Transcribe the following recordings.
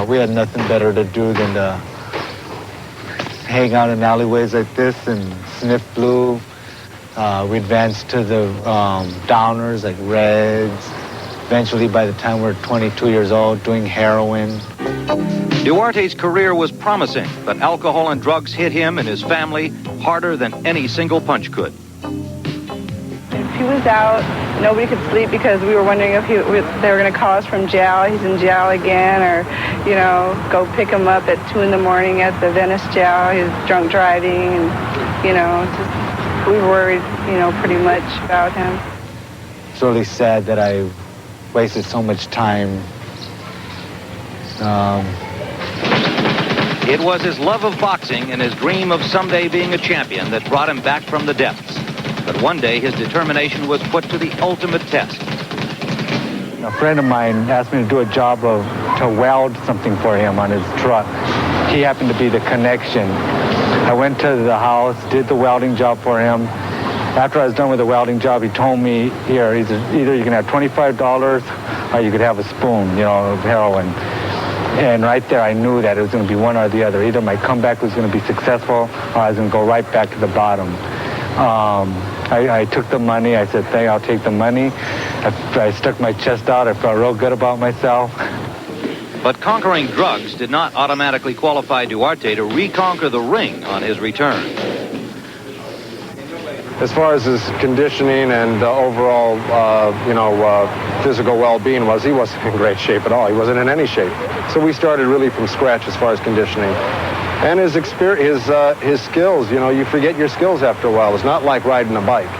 we had nothing better to do than to hang out in alleyways like this and sniff blue. We advanced to the downers like Reds. Eventually, by the time we're 22 years old, doing heroin. Duarte's career was promising, but alcohol and drugs hit him and his family harder than any single punch could. If he was out, nobody could sleep because we were wondering if they were going to call us from jail. He's in jail again, or, you know, go pick him up at 2 in the morning at the Venice jail. He's drunk driving, and, you know, just, we were worried, you know, pretty much about him. It's really sad that I wasted so much time. It was his love of boxing and his dream of someday being a champion that brought him back from the depths. But one day his determination was put to the ultimate test. A friend of mine asked me to do a job to weld something for him on his truck. He happened to be the connection. I went to the house, did the welding job for him. After I was done with the welding job, he told me, here, either you can have $25 or you could have a spoon, you know, of heroin. And right there, I knew that it was going to be one or the other. Either my comeback was going to be successful or I was going to go right back to the bottom. I took the money. I said, I'll take the money. I stuck my chest out. I felt real good about myself. But conquering drugs did not automatically qualify Duarte to reconquer the ring on his return. As far as his conditioning and overall, physical well-being was, he wasn't in great shape at all. He wasn't in any shape. So we started really from scratch as far as conditioning. And his experience, his skills, you know, you forget your skills after a while. It's not like riding a bike.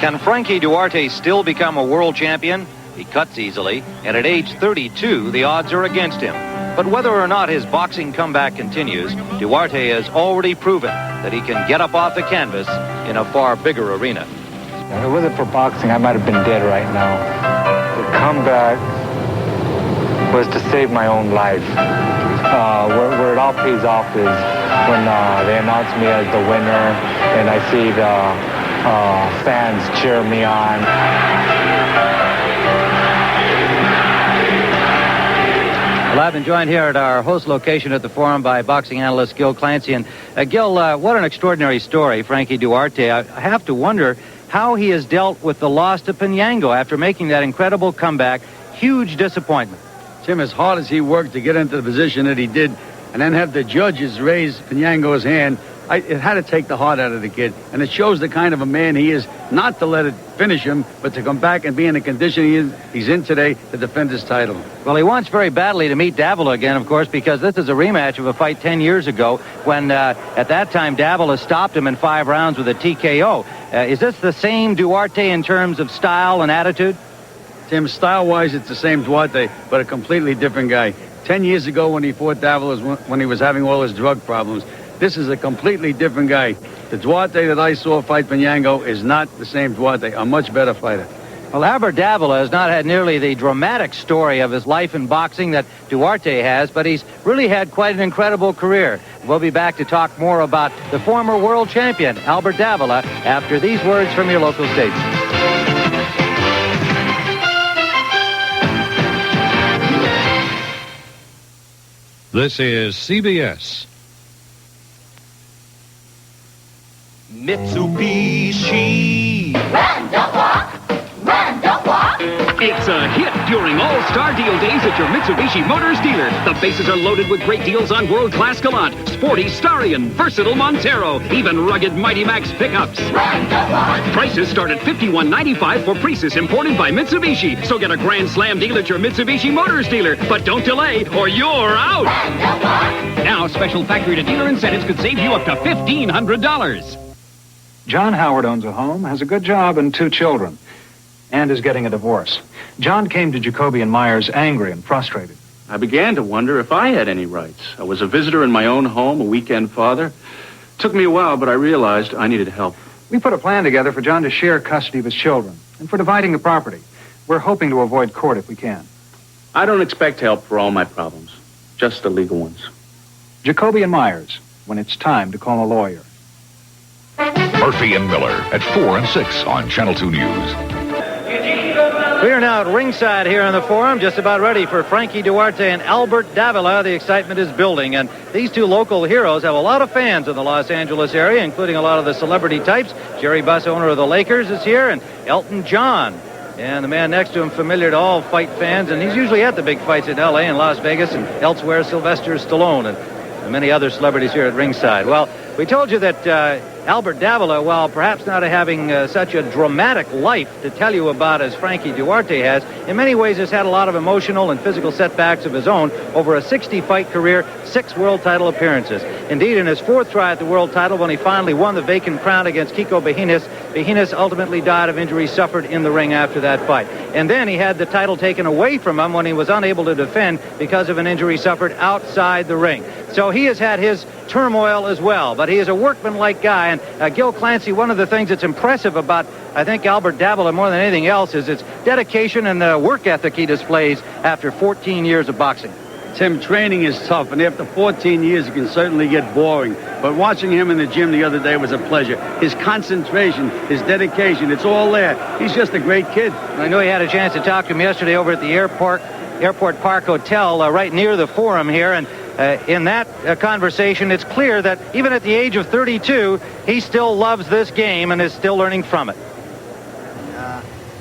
Can Frankie Durate still become a world champion? He cuts easily, and at age 32, the odds are against him. But whether or not his boxing comeback continues, Duarte has already proven that he can get up off the canvas in a far bigger arena. If it wasn't for boxing, I might have been dead right now. The comeback was to save my own life. Where it all pays off is when they announce me as the winner and I see the fans cheer me on. Well, I've been joined here at our host location at the Forum by boxing analyst Gil Clancy. And Gil, what an extraordinary story, Frankie Durate. I have to wonder how he has dealt with the loss to Pinango after making that incredible comeback. Huge disappointment. Tim, as hard as he worked to get into the position that he did, and then have the judges raise Pinango's hand, it had to take the heart out of the kid. And it shows the kind of a man he is, not to let it finish him, but to come back and be in the condition he's in today to defend his title. Well, he wants very badly to meet Davila again, of course, because this is a rematch of a fight 10 years ago when, at that time, Davila stopped him in 5 rounds with a TKO. Is this the same Duarte in terms of style and attitude? Tim, style-wise, it's the same Duarte, but a completely different guy. 10 years ago when he fought Davila, when he was having all his drug problems, this is a completely different guy. The Duarte that I saw fight Pinango is not the same Duarte, a much better fighter. Well, Alberto Davila has not had nearly the dramatic story of his life in boxing that Duarte has, but he's really had quite an incredible career. We'll be back to talk more about the former world champion, Alberto Davila, after these words from your local station. This is CBS. Mitsubishi. Run, don't walk. Run, don't walk. It's a hit during All-Star Deal Days at your Mitsubishi Motors dealer. The bases are loaded with great deals on world-class Galant, sporty Starion, versatile Montero, even rugged Mighty Max pickups. Run, don't walk. Prices start at $51.95 for Prius imported by Mitsubishi. So get a Grand Slam deal at your Mitsubishi Motors dealer. But don't delay or you're out. Run, don't walk. Now, special factory-to-dealer incentives could save you up to $1,500. John Howard owns a home, has a good job and 2 children, and is getting a divorce. John came to Jacoby and Myers angry and frustrated. I began to wonder if I had any rights. I was a visitor in my own home, a weekend father. Took me a while, but I realized I needed help. We put a plan together for John to share custody of his children and for dividing the property. We're hoping to avoid court if we can. I don't expect help for all my problems, just the legal ones. Jacoby and Myers, when it's time to call a lawyer. Murphy and Miller at 4 and 6 on Channel 2 News. We are now at ringside here in the Forum, just about ready for Frankie Durate and Albert Davila. The excitement is building, and these two local heroes have a lot of fans in the Los Angeles area, including a lot of the celebrity types. Jerry Buss, owner of the Lakers, is here, and Elton John. And the man next to him, familiar to all fight fans, and he's usually at the big fights in L.A. and Las Vegas and elsewhere, Sylvester Stallone and many other celebrities here at ringside. Well, we told you that Albert Davila, while perhaps not having such a dramatic life to tell you about as Frankie Durate has, in many ways has had a lot of emotional and physical setbacks of his own over a 60-fight career, 6 world title appearances. Indeed, in his 4th try at the world title, when he finally won the vacant crown against Kiko Bejinas ultimately died of injuries suffered in the ring after that fight. And then he had the title taken away from him when he was unable to defend because of an injury suffered outside the ring. So he has had his turmoil as well, but he is a workmanlike guy. And Gil Clancy, one of the things that's impressive about, I think, Albert Davila more than anything else is its dedication and the work ethic he displays after 14 years of boxing. Tim, training is tough, and after 14 years, it can certainly get boring. But watching him in the gym the other day was a pleasure. His concentration, his dedication, it's all there. He's just a great kid. I know you had a chance to talk to him yesterday over at the Airport Park Hotel right near the Forum here, and in that conversation, it's clear that even at the age of 32, he still loves this game and is still learning from it.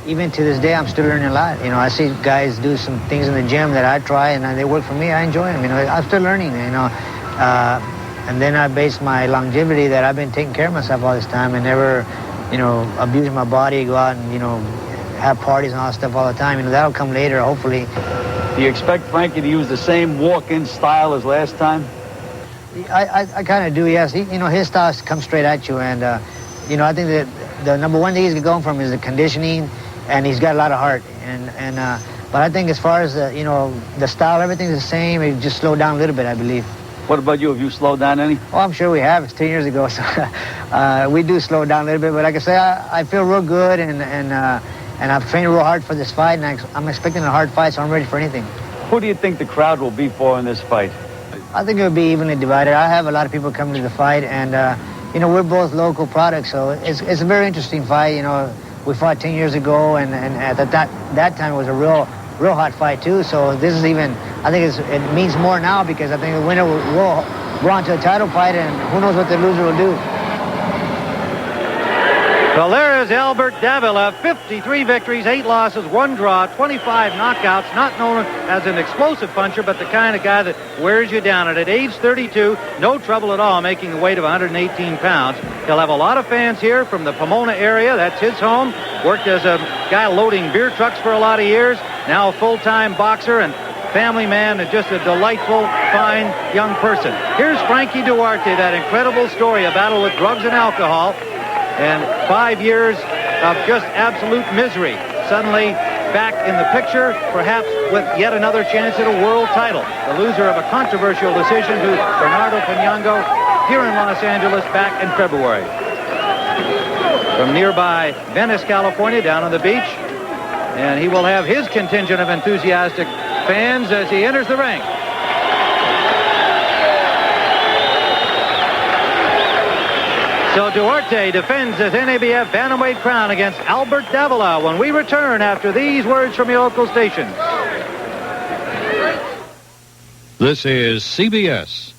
Even to this day, I'm still learning a lot. You know, I see guys do some things in the gym that I try, and they work for me. I enjoy them. You know, I'm still learning. You know, and then I base my longevity that I've been taking care of myself all this time and never, you know, abusing my body, go out and, you know, have parties and all that stuff all the time. You know, that'll come later, hopefully. Do you expect Frankie to use the same walk-in style as last time? I kind of do, yes. You know, his style comes straight at you, and you know, I think that the number one thing he's going from is the conditioning, and he's got a lot of heart. But I think as far as you know, the style, everything's the same. It just slowed down a little bit, I believe. What about you? Have you slowed down any? Oh, I'm sure we have. It's 10 years ago, so we do slow down a little bit. But like I say, I feel real good, and I've trained real hard for this fight, and I'm expecting a hard fight, so I'm ready for anything. Who do you think the crowd will be for in this fight? I think it'll be evenly divided. I have a lot of people coming to the fight, and you know, we're both local products, so it's a very interesting fight. You know, we fought 10 years ago, and at that time it was a real hot fight too. So this is even, I think it means more now, because I think the winner will go on to a title fight, and who knows what the loser will do. Well, there is Albert Davila, 53 victories, 8 losses, 1 draw, 25 knockouts, not known as an explosive puncher, but the kind of guy that wears you down. And at age 32, no trouble at all making the weight of 118 pounds. He'll have a lot of fans here from the Pomona area. That's his home. Worked as a guy loading beer trucks for a lot of years. Now a full-time boxer and family man, and just a delightful, fine young person. Here's Frankie Durate, that incredible story, a battle with drugs and alcohol, and 5 years of just absolute misery. Suddenly back in the picture, perhaps with yet another chance at a world title. The loser of a controversial decision to Bernardo Penyango here in Los Angeles back in February. From nearby Venice, California, down on the beach. And he will have his contingent of enthusiastic fans as he enters the ring. So Durate defends his NABF bantamweight crown against Albert Davila when we return after these words from your local station. This is CBS.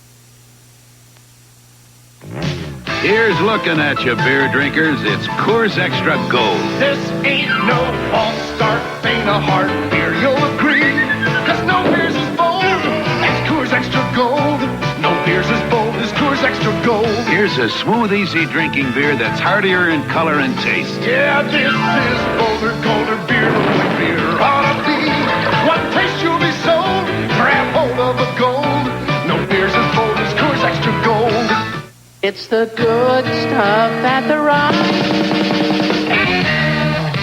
Here's looking at you, beer drinkers. It's Coors Extra Gold. This ain't no false start, ain't a hard beer, you'll agree. Cause no beer's as bold as Coors Extra Gold. No beer's as bold as Coors Extra Gold. Here's a smooth, easy drinking beer that's heartier in color and taste. Yeah, this is bolder, colder beer the way beer ought to be. One taste you'll be sold, grab hold of a gold. No beer's as bold as Coors Extra Gold. It's the good stuff at the rock.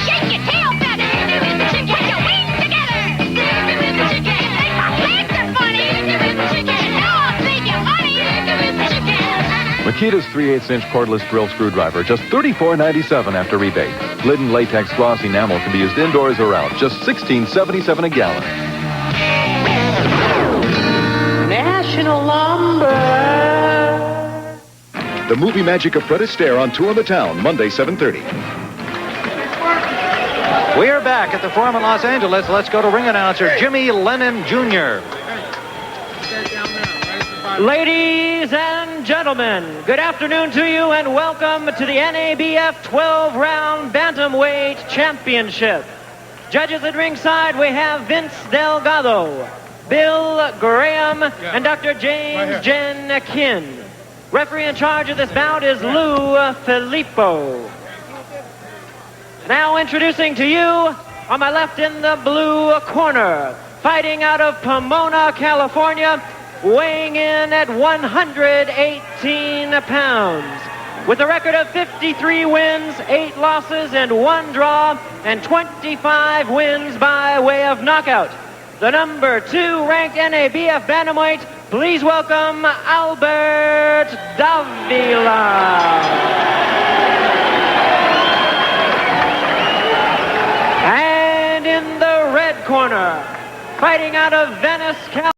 Shake your tail feathers. Put your wings together. Legs are funny. Now I'll take your money. Makita's 3/8-inch cordless drill screwdriver, just $34.97 after rebate. Glidden latex gloss enamel can be used indoors or out, just $16.77 a gallon. National Lumber. The movie magic of Fred Astaire on tour in the town, Monday, 7:30. We're back at the Forum in Los Angeles. Let's go to ring announcer Jimmy Lennon Jr. Ladies and gentlemen, good afternoon to you and welcome to the NABF 12-round Bantamweight Championship. Judges at ringside, we have Vince Delgado, Bill Graham, and Dr. James Jen Kin. Referee in charge of this bout is Lou Filippo. Now introducing to you, on my left in the blue corner, fighting out of Pomona, California, weighing in at 118 pounds. With a record of 53 wins, 8 losses, and 1 draw, and 25 wins by way of knockout. The number 2 ranked NABF Bantamweight, please welcome Alberto Davila. And in the red corner, fighting out of Venice, California,